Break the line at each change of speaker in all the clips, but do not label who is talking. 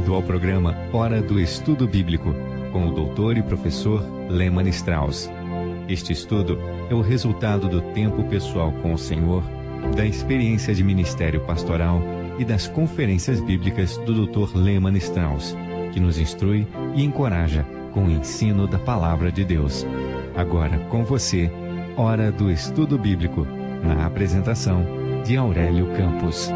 Bem-vindo ao programa Hora do Estudo Bíblico, com o doutor e professor Lehmann Strauss. Este estudo é o resultado do tempo pessoal com o Senhor, da experiência de ministério pastoral e das conferências bíblicas do Dr. Lehmann Strauss, que nos instrui e encoraja com o ensino da Palavra de Deus. Agora com você, Hora do Estudo Bíblico, na apresentação de Aurélio Campos.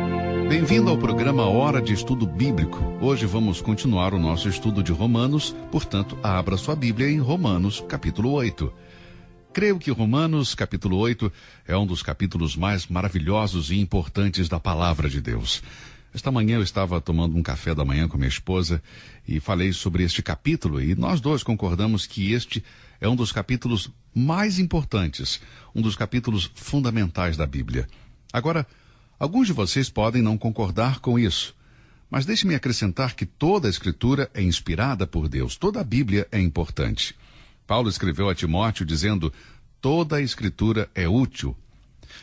Bem-vindo ao programa Hora de Estudo Bíblico. Hoje vamos continuar o nosso estudo de Romanos, portanto, abra sua Bíblia em Romanos, capítulo 8. Creio que Romanos, capítulo 8, é um dos capítulos mais maravilhosos e importantes da Palavra de Deus. Esta manhã eu estava tomando um café da manhã com minha esposa e falei sobre este capítulo e nós dois concordamos que este é um dos capítulos mais importantes, um dos capítulos fundamentais da Bíblia. Agora, alguns de vocês podem não concordar com isso, mas deixe-me acrescentar que toda a Escritura é inspirada por Deus, toda a Bíblia é importante. Paulo escreveu a Timóteo dizendo, toda a Escritura é útil.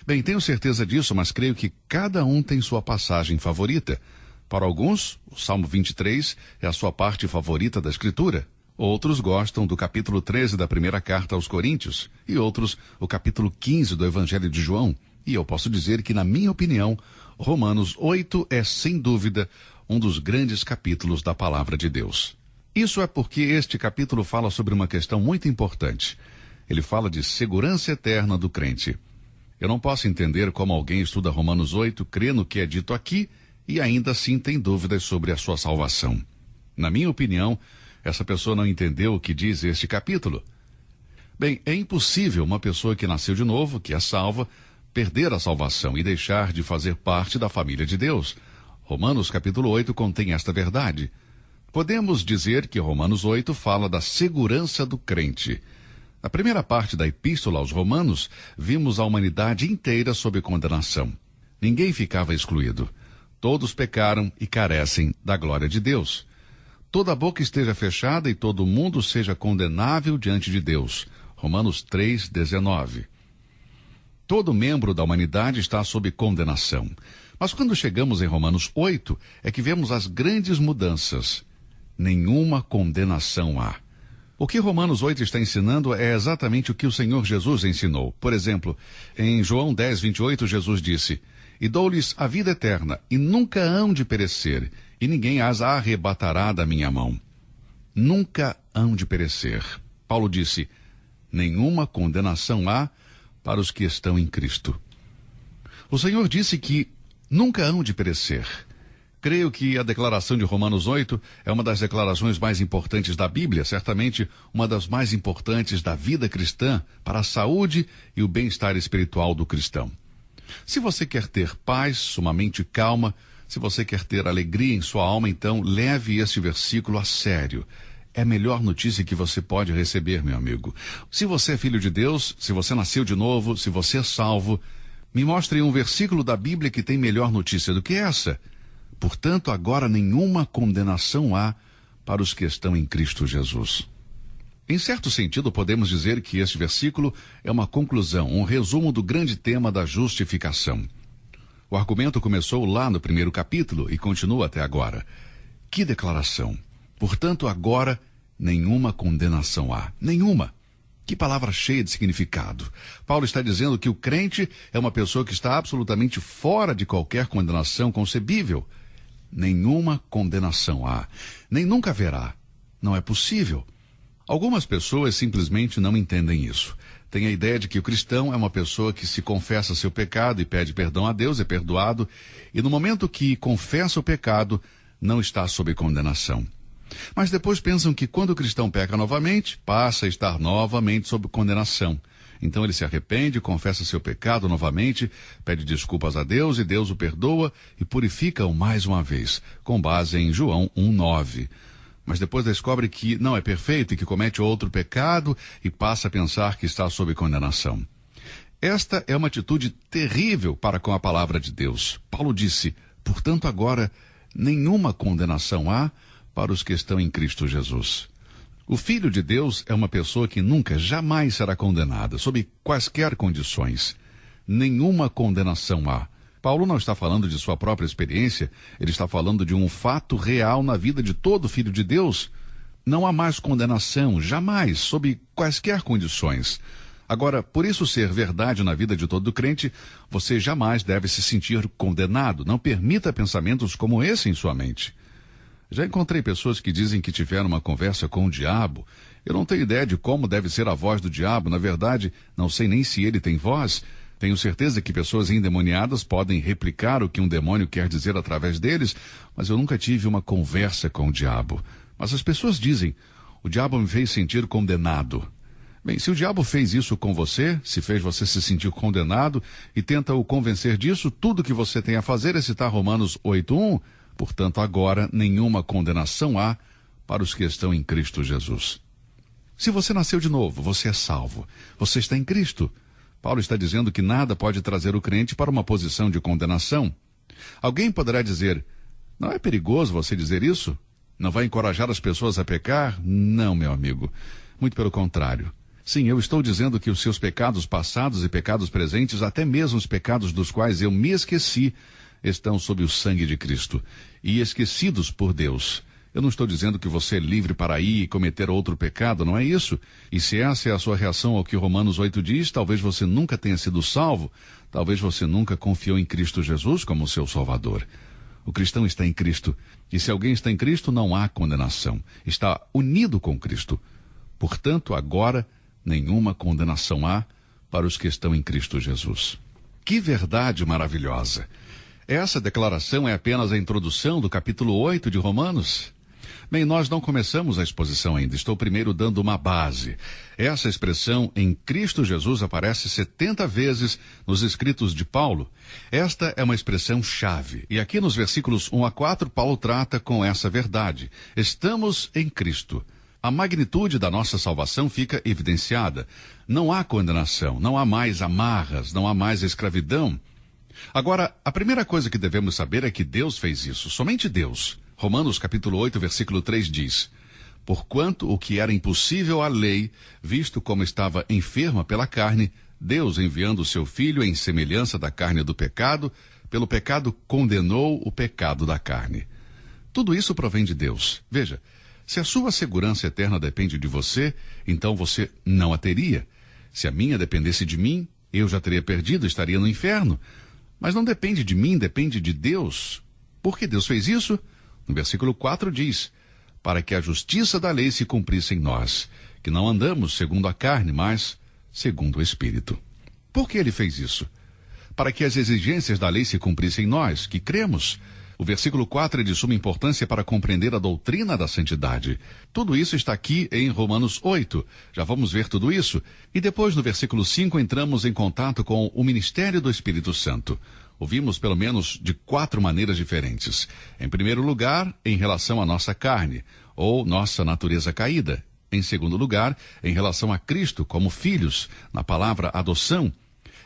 Bem, tenho certeza disso, mas creio que cada um tem sua passagem favorita. Para alguns, o Salmo 23 é a sua parte favorita da Escritura. Outros gostam do capítulo 13 da primeira carta aos Coríntios, e outros o capítulo 15 do Evangelho de João. E eu posso dizer que, na minha opinião, Romanos 8 é, sem dúvida, um dos grandes capítulos da Palavra de Deus. Isso é porque este capítulo fala sobre uma questão muito importante. Ele fala de segurança eterna do crente. Eu não posso entender como alguém estuda Romanos 8, crê no que é dito aqui e ainda assim tem dúvidas sobre a sua salvação. Na minha opinião, essa pessoa não entendeu o que diz este capítulo. Bem, é impossível uma pessoa que nasceu de novo, que é salva, perder a salvação e deixar de fazer parte da família de Deus. Romanos capítulo 8 contém esta verdade. Podemos dizer que Romanos 8 fala da segurança do crente. Na primeira parte da epístola aos Romanos, vimos a humanidade inteira sob condenação. Ninguém ficava excluído. Todos pecaram e carecem da glória de Deus. Toda a boca esteja fechada e todo mundo seja condenável diante de Deus. Romanos 3, 19. Todo membro da humanidade está sob condenação. Mas quando chegamos em Romanos 8, é que vemos as grandes mudanças. Nenhuma condenação há. O que Romanos 8 está ensinando é exatamente o que o Senhor Jesus ensinou. Por exemplo, em João 10, 28, Jesus disse, e dou-lhes a vida eterna, e nunca hão de perecer, e ninguém as arrebatará da minha mão. Nunca hão de perecer. Paulo disse, nenhuma condenação há para os que estão em Cristo. O Senhor disse que nunca hão de perecer. Creio que a declaração de Romanos 8 é uma das declarações mais importantes da Bíblia, certamente uma das mais importantes da vida cristã para a saúde e o bem-estar espiritual do cristão. Se você quer ter paz, uma mente calma, se você quer ter alegria em sua alma, então leve este versículo a sério. É a melhor notícia que você pode receber, meu amigo. Se você é filho de Deus, se você nasceu de novo, se você é salvo, me mostre um versículo da Bíblia que tem melhor notícia do que essa. Portanto, agora nenhuma condenação há para os que estão em Cristo Jesus. Em certo sentido, podemos dizer que este versículo é uma conclusão, um resumo do grande tema da justificação. O argumento começou lá no primeiro capítulo e continua até agora. Que declaração! Portanto, agora, nenhuma condenação há. Nenhuma. Que palavra cheia de significado. Paulo está dizendo que o crente é uma pessoa que está absolutamente fora de qualquer condenação concebível. Nenhuma condenação há. Nem nunca haverá. Não é possível. Algumas pessoas simplesmente não entendem isso. Têm a ideia de que o cristão é uma pessoa que se confessa seu pecado e pede perdão a Deus, é perdoado, e no momento que confessa o pecado, não está sob condenação. Mas depois pensam que quando o cristão peca novamente, passa a estar novamente sob condenação. Então ele se arrepende, confessa seu pecado novamente, pede desculpas a Deus e Deus o perdoa e purifica-o mais uma vez, com base em João 1:9. Mas depois descobre que não é perfeito e que comete outro pecado e passa a pensar que está sob condenação. Esta é uma atitude terrível para com a palavra de Deus. Paulo disse, portanto agora nenhuma condenação há para os que estão em Cristo Jesus. O Filho de Deus é uma pessoa que nunca, jamais será condenada, sob quaisquer condições. Nenhuma condenação há. Paulo não está falando de sua própria experiência, ele está falando de um fato real na vida de todo filho de Deus. Não há mais condenação, jamais, sob quaisquer condições. Agora, por isso ser verdade na vida de todo crente, você jamais deve se sentir condenado. Não permita pensamentos como esse em sua mente. Já encontrei pessoas que dizem que tiveram uma conversa com o diabo. Eu não tenho ideia de como deve ser a voz do diabo. Na verdade, não sei nem se ele tem voz. Tenho certeza que pessoas endemoniadas podem replicar o que um demônio quer dizer através deles, mas eu nunca tive uma conversa com o diabo. Mas as pessoas dizem, o diabo me fez sentir condenado. Bem, se o diabo fez isso com você, se fez você se sentir condenado e tenta o convencer disso, tudo que você tem a fazer é citar Romanos 8:1. Portanto, agora nenhuma condenação há para os que estão em Cristo Jesus. Se você nasceu de novo, você é salvo. Você está em Cristo. Paulo está dizendo que nada pode trazer o crente para uma posição de condenação. Alguém poderá dizer, não é perigoso você dizer isso? Não vai encorajar as pessoas a pecar? Não, meu amigo. Muito pelo contrário. Sim, eu estou dizendo que os seus pecados passados e pecados presentes, até mesmo os pecados dos quais eu me esqueci, estão sob o sangue de Cristo e esquecidos por Deus. Eu não estou dizendo que você é livre para ir e cometer outro pecado, não é isso? E se essa é a sua reação ao que Romanos 8 diz, talvez você nunca tenha sido salvo, talvez você nunca confiou em Cristo Jesus como seu Salvador. O cristão está em Cristo, e se alguém está em Cristo, não há condenação. Está unido com Cristo. Portanto, agora, nenhuma condenação há para os que estão em Cristo Jesus. Que verdade maravilhosa! Essa declaração é apenas a introdução do capítulo 8 de Romanos. Bem, nós não começamos a exposição ainda. Estou primeiro dando uma base. Essa expressão em Cristo Jesus aparece 70 vezes nos escritos de Paulo. Esta é uma expressão chave. E aqui nos versículos 1-4, Paulo trata com essa verdade. Estamos em Cristo. A magnitude da nossa salvação fica evidenciada. Não há condenação, não há mais amarras, não há mais escravidão. Agora, a primeira coisa que devemos saber é que Deus fez isso, somente Deus. Romanos capítulo 8, versículo 3 diz, porquanto o que era impossível à lei, visto como estava enferma pela carne, Deus, enviando o seu Filho em semelhança da carne do pecado, pelo pecado condenou o pecado da carne. Tudo isso provém de Deus. Veja, se a sua segurança eterna depende de você, então você não a teria. Se a minha dependesse de mim, eu já teria perdido, estaria no inferno. Mas não depende de mim, depende de Deus. Por que Deus fez isso? No versículo 4 diz, para que a justiça da lei se cumprisse em nós, que não andamos segundo a carne, mas segundo o Espírito. Por que ele fez isso? Para que as exigências da lei se cumprissem em nós, que cremos. O versículo 4 é de suma importância para compreender a doutrina da santidade. Tudo isso está aqui em Romanos 8. Já vamos ver tudo isso. E depois, no versículo 5, entramos em contato com o ministério do Espírito Santo. Ouvimos pelo menos de 4 maneiras diferentes. Em primeiro lugar, em relação à nossa carne, ou nossa natureza caída. Em segundo lugar, em relação a Cristo como filhos, na palavra adoção.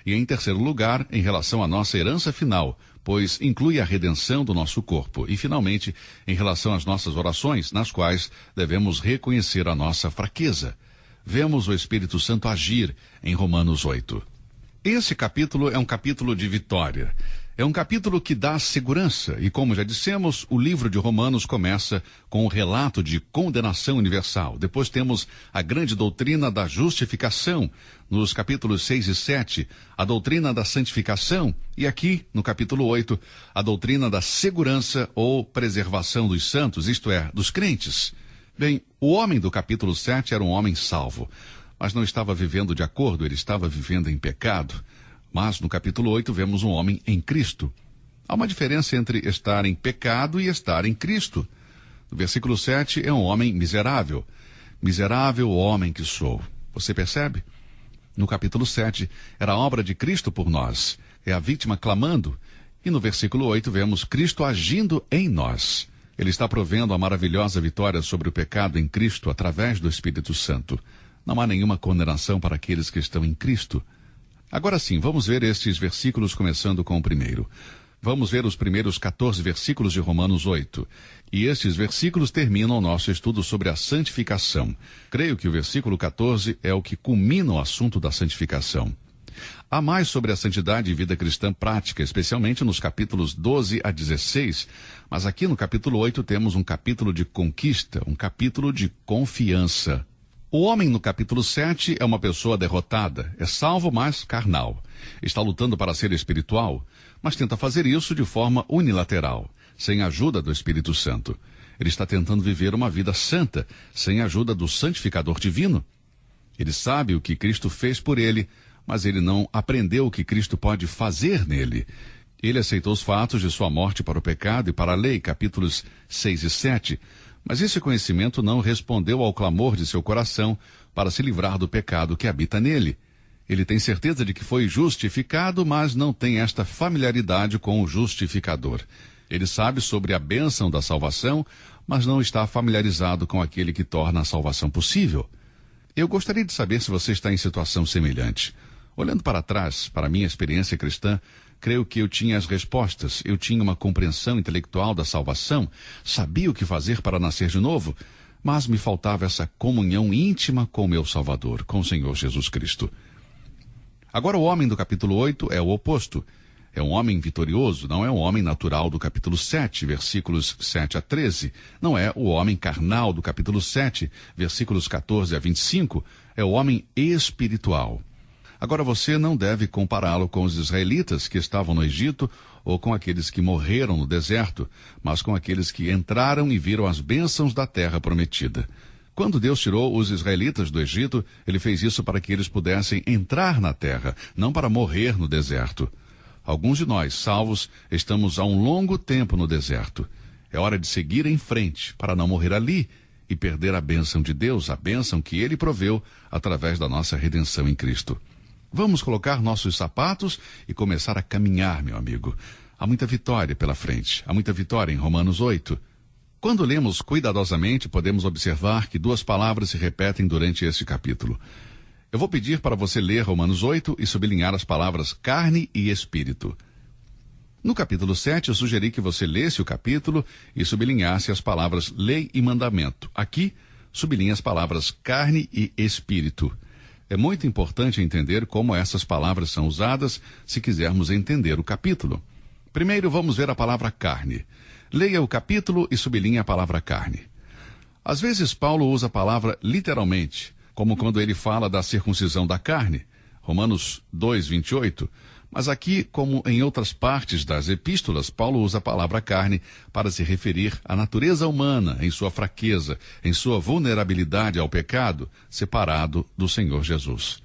E em terceiro lugar, em relação à nossa herança final, pois inclui a redenção do nosso corpo. E finalmente, em relação às nossas orações, nas quais devemos reconhecer a nossa fraqueza. Vemos o Espírito Santo agir em Romanos 8. Esse capítulo é um capítulo de vitória. É um capítulo que dá segurança. E como já dissemos, o livro de Romanos começa com o relato de condenação universal. Depois temos a grande doutrina da justificação, nos capítulos 6 e 7, a doutrina da santificação, e aqui, no capítulo 8, a doutrina da segurança ou preservação dos santos, isto é, dos crentes. Bem, o homem do capítulo 7 era um homem salvo, mas não estava vivendo de acordo, ele estava vivendo em pecado. Mas no capítulo 8 vemos um homem em Cristo. Há uma diferença entre estar em pecado e estar em Cristo. No versículo 7 é um homem miserável. Miserável homem que sou. Você percebe? No capítulo 7 era a obra de Cristo por nós. É a vítima clamando. E no versículo 8 vemos Cristo agindo em nós. Ele está provendo a maravilhosa vitória sobre o pecado em Cristo através do Espírito Santo. Não há nenhuma condenação para aqueles que estão em Cristo. Agora sim, vamos ver estes versículos começando com o primeiro. Vamos ver os primeiros 14 versículos de Romanos 8. E estes versículos terminam o nosso estudo sobre a santificação. Creio que o versículo 14 é o que culmina o assunto da santificação. Há mais sobre a santidade e vida cristã prática, especialmente nos capítulos 12 a 16, mas aqui no capítulo 8 temos um capítulo de conquista, um capítulo de confiança. O homem no capítulo 7 é uma pessoa derrotada, é salvo, mas carnal. Está lutando para ser espiritual, mas tenta fazer isso de forma unilateral, sem a ajuda do Espírito Santo. Ele está tentando viver uma vida santa, sem a ajuda do santificador divino. Ele sabe o que Cristo fez por ele, mas ele não aprendeu o que Cristo pode fazer nele. Ele aceitou os fatos de sua morte para o pecado e para a lei, capítulos 6 e 7, mas esse conhecimento não respondeu ao clamor de seu coração para se livrar do pecado que habita nele. Ele tem certeza de que foi justificado, mas não tem esta familiaridade com o justificador. Ele sabe sobre a bênção da salvação, mas não está familiarizado com aquele que torna a salvação possível. Eu gostaria de saber se você está em situação semelhante. Olhando para trás, para a minha experiência cristã, creio que eu tinha as respostas, eu tinha uma compreensão intelectual da salvação, sabia o que fazer para nascer de novo, mas me faltava essa comunhão íntima com o meu Salvador, com o Senhor Jesus Cristo. Agora o homem do capítulo 8 é o oposto. É um homem vitorioso, não é um homem natural do capítulo 7, versículos 7 a 13. Não é o homem carnal do capítulo 7, versículos 14 a 25. É o homem espiritual. Agora você não deve compará-lo com os israelitas que estavam no Egito ou com aqueles que morreram no deserto, mas com aqueles que entraram e viram as bênçãos da terra prometida. Quando Deus tirou os israelitas do Egito, ele fez isso para que eles pudessem entrar na terra, não para morrer no deserto. Alguns de nós, salvos, estamos há um longo tempo no deserto. É hora de seguir em frente para não morrer ali e perder a bênção de Deus, a bênção que Ele proveu através da nossa redenção em Cristo. Vamos colocar nossos sapatos e começar a caminhar, meu amigo. Há muita vitória pela frente, há muita vitória em Romanos 8. Quando lemos cuidadosamente, podemos observar que duas palavras se repetem durante este capítulo. Eu vou pedir para você ler Romanos 8 e sublinhar as palavras carne e espírito. No capítulo 7, eu sugeri que você lesse o capítulo e sublinhasse as palavras lei e mandamento. Aqui, sublinhe as palavras carne e espírito. É muito importante entender como essas palavras são usadas se quisermos entender o capítulo. Primeiro, vamos ver a palavra carne. Leia o capítulo e sublinhe a palavra carne. Às vezes, Paulo usa a palavra literalmente, como quando ele fala da circuncisão da carne, Romanos 2, 28. Mas aqui, como em outras partes das epístolas, Paulo usa a palavra carne para se referir à natureza humana, em sua fraqueza, em sua vulnerabilidade ao pecado, separado do Senhor Jesus.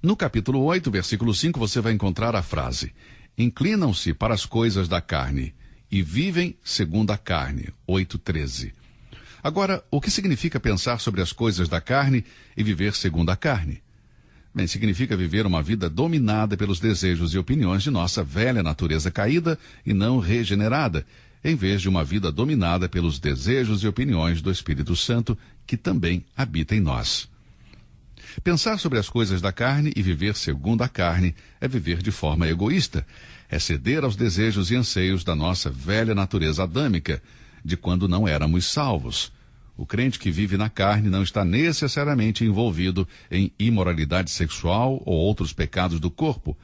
No capítulo 8, versículo 5, você vai encontrar a frase: inclinam-se para as coisas da carne e vivem segundo a carne, 8:13. Agora, o que significa pensar sobre as coisas da carne e viver segundo a carne? Bem, significa viver uma vida dominada pelos desejos e opiniões de nossa velha natureza caída e não regenerada, em vez de uma vida dominada pelos desejos e opiniões do Espírito Santo, que também habita em nós. Pensar sobre as coisas da carne e viver segundo a carne é viver de forma egoísta, é ceder aos desejos e anseios da nossa velha natureza adâmica, de quando não éramos salvos. O crente que vive na carne não está necessariamente envolvido em imoralidade sexual ou outros pecados do corpo.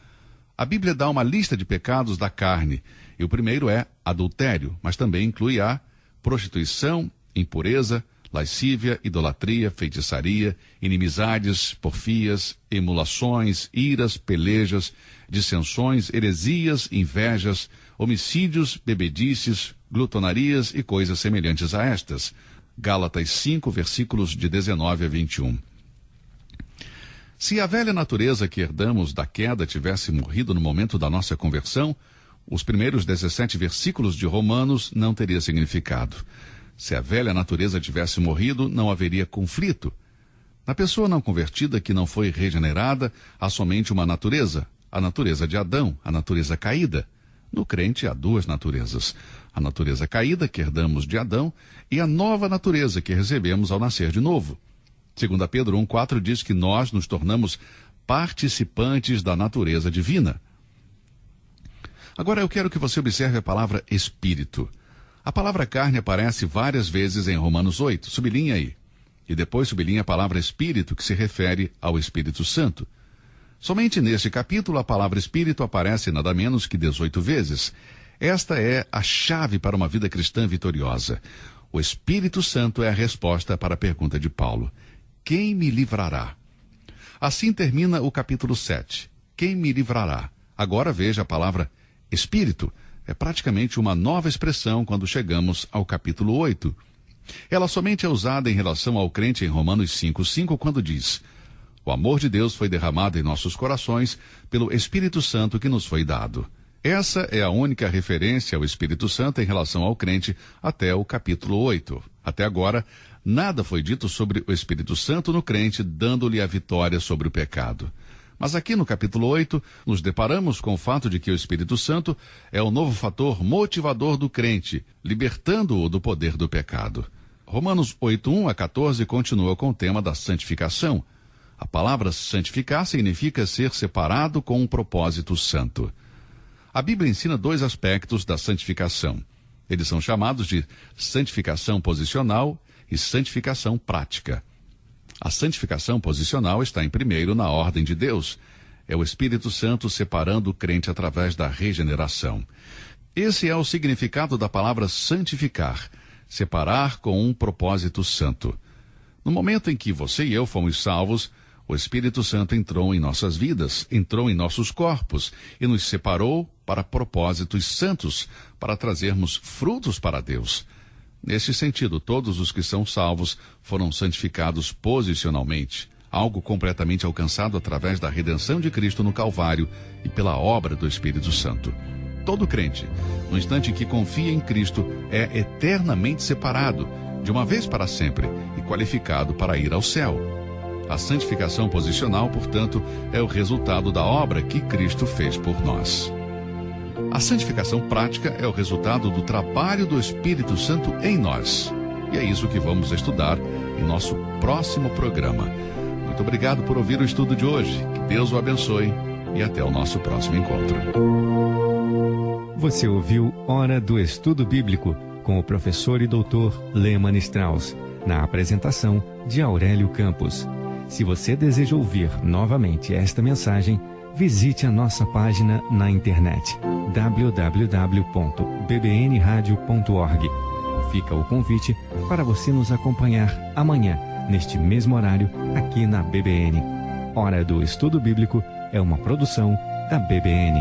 A Bíblia dá uma lista de pecados da carne, e o primeiro é adultério, mas também inclui a prostituição, impureza, lascívia, idolatria, feitiçaria, inimizades, porfias, emulações, iras, pelejas, dissensões, heresias, invejas, homicídios, bebedices, glutonarias e coisas semelhantes a estas. Gálatas 5, versículos de 19 a 21. Se a velha natureza que herdamos da queda tivesse morrido no momento da nossa conversão, os primeiros 17 versículos de Romanos não teria significado. Se a velha natureza tivesse morrido, não haveria conflito. Na pessoa não convertida que não foi regenerada, há somente uma natureza, a natureza de Adão, a natureza caída. No crente há duas naturezas, a natureza caída que herdamos de Adão e a nova natureza que recebemos ao nascer de novo. 2 Pedro 1,4 diz que nós nos tornamos participantes da natureza divina. Agora eu quero que você observe a palavra espírito. A palavra carne aparece várias vezes em Romanos 8, sublinha aí. E depois sublinha a palavra espírito, que se refere ao Espírito Santo. Somente neste capítulo a palavra Espírito aparece nada menos que 18 vezes. Esta é a chave para uma vida cristã vitoriosa. O Espírito Santo é a resposta para a pergunta de Paulo: quem me livrará? Assim termina o capítulo 7. Quem me livrará? Agora veja a palavra Espírito. É praticamente uma nova expressão quando chegamos ao capítulo 8. Ela somente é usada em relação ao crente em Romanos 5:5, quando diz: o amor de Deus foi derramado em nossos corações pelo Espírito Santo que nos foi dado. Essa é a única referência ao Espírito Santo em relação ao crente até o capítulo 8. Até agora, nada foi dito sobre o Espírito Santo no crente, dando-lhe a vitória sobre o pecado. Mas aqui no capítulo 8, nos deparamos com o fato de que o Espírito Santo é o novo fator motivador do crente, libertando-o do poder do pecado. Romanos 8:1-14 continua com o tema da santificação. A palavra santificar significa ser separado com um propósito santo. A Bíblia ensina dois aspectos da santificação. Eles são chamados de santificação posicional e santificação prática. A santificação posicional está em primeiro na ordem de Deus. É o Espírito Santo separando o crente através da regeneração. Esse é o significado da palavra santificar, separar com um propósito santo. No momento em que você e eu fomos salvos, o Espírito Santo entrou em nossas vidas, entrou em nossos corpos e nos separou para propósitos santos, para trazermos frutos para Deus. Nesse sentido, todos os que são salvos foram santificados posicionalmente, algo completamente alcançado através da redenção de Cristo no Calvário e pela obra do Espírito Santo. Todo crente, no instante que confia em Cristo, é eternamente separado, de uma vez para sempre, e qualificado para ir ao céu. A santificação posicional, portanto, é o resultado da obra que Cristo fez por nós. A santificação prática é o resultado do trabalho do Espírito Santo em nós. E é isso que vamos estudar em nosso próximo programa. Muito obrigado por ouvir o estudo de hoje. Que Deus o abençoe e até o nosso próximo encontro.
Você ouviu Hora do Estudo Bíblico com o professor e doutor Lehmann Strauss, na apresentação de Aurélio Campos. Se você deseja ouvir novamente esta mensagem, visite a nossa página na internet www.bbnradio.org. Fica o convite para você nos acompanhar amanhã, neste mesmo horário, aqui na BBN. Hora do Estudo Bíblico é uma produção da BBN.